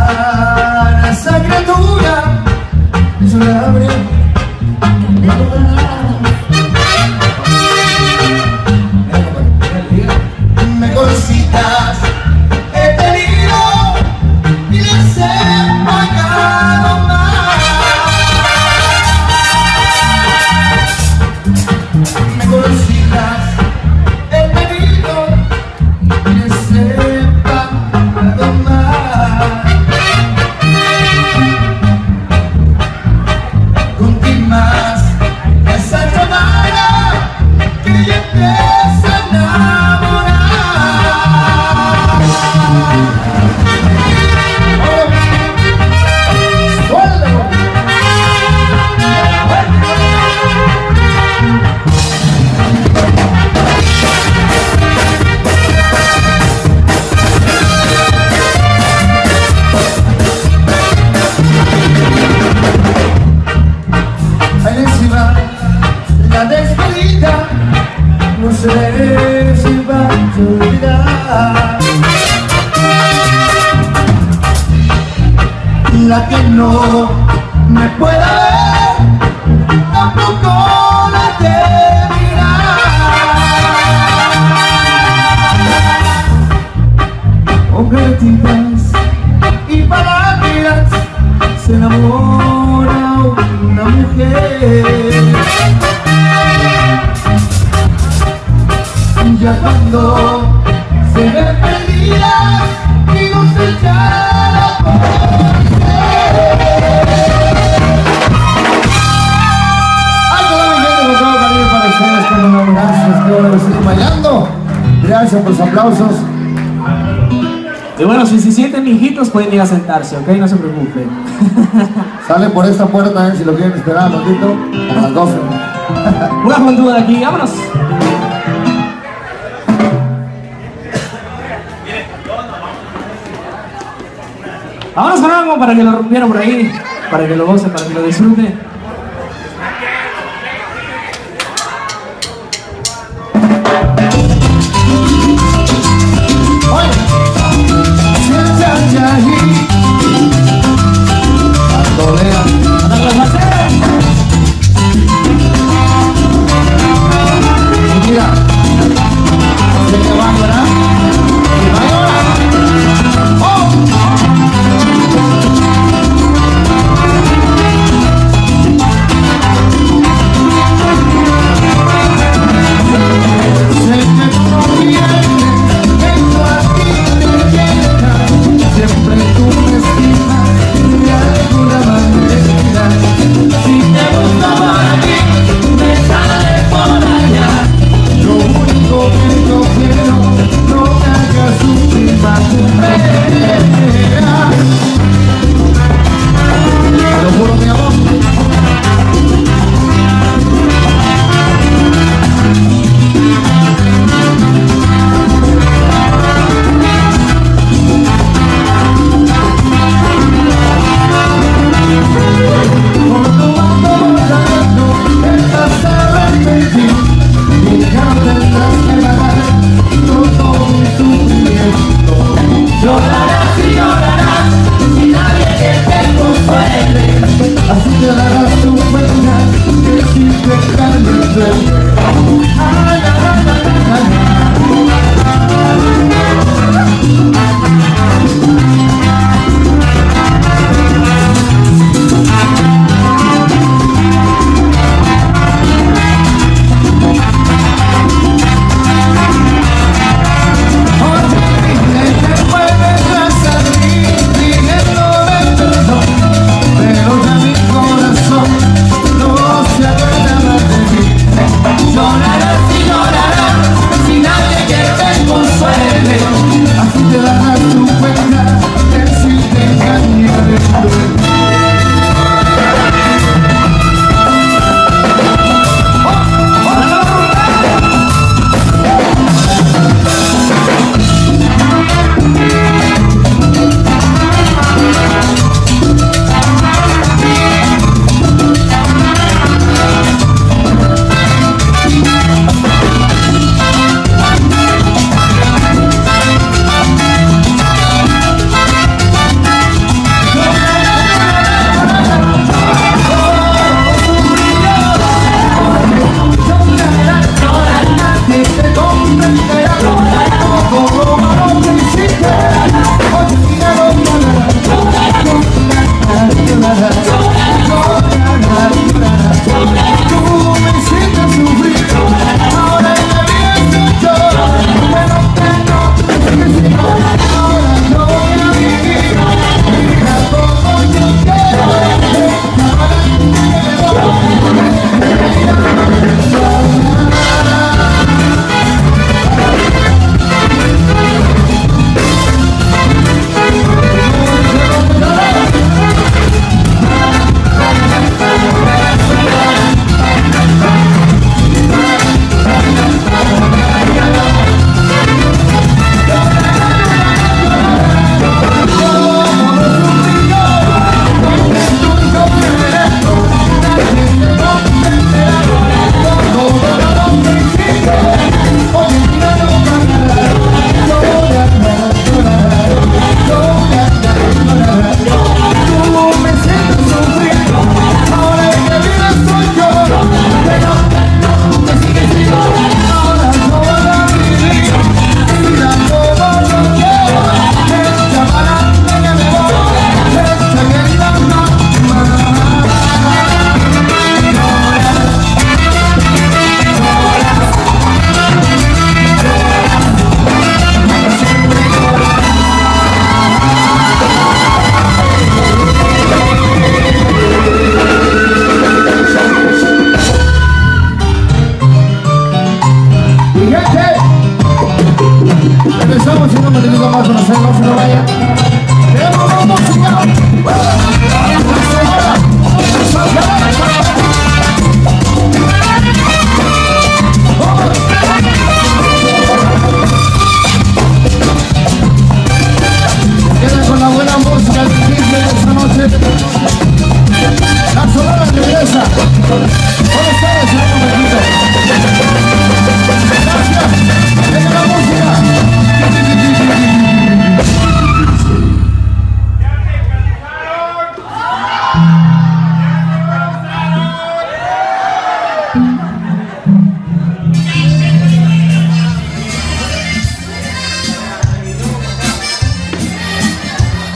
a esa criatura y se le abre mejorcitas he tenido y les he pagado más. Mejorcitas he tenido y les he pagado más. Con quién más esa chamana que ya empieza a enamorar. Ahí encima la despedida, no sé si va a olvidar. La que no me pueda ver, tampoco la de mirar. Hombre de tintas y palabras, se enamora una mujer. Ya cuando se ve perdida y no se echara por bailando. Gracias por los aplausos. Y bueno, si se sienten hijitos pueden ir a sentarse, ¿ok? No se preocupen. Salen por esta puerta, si lo quieren esperar un ratito, a las 12. Una juventud de aquí, vámonos. Vámonos con algo para que lo rompieran por ahí, para que lo gocen, para que lo disfruten.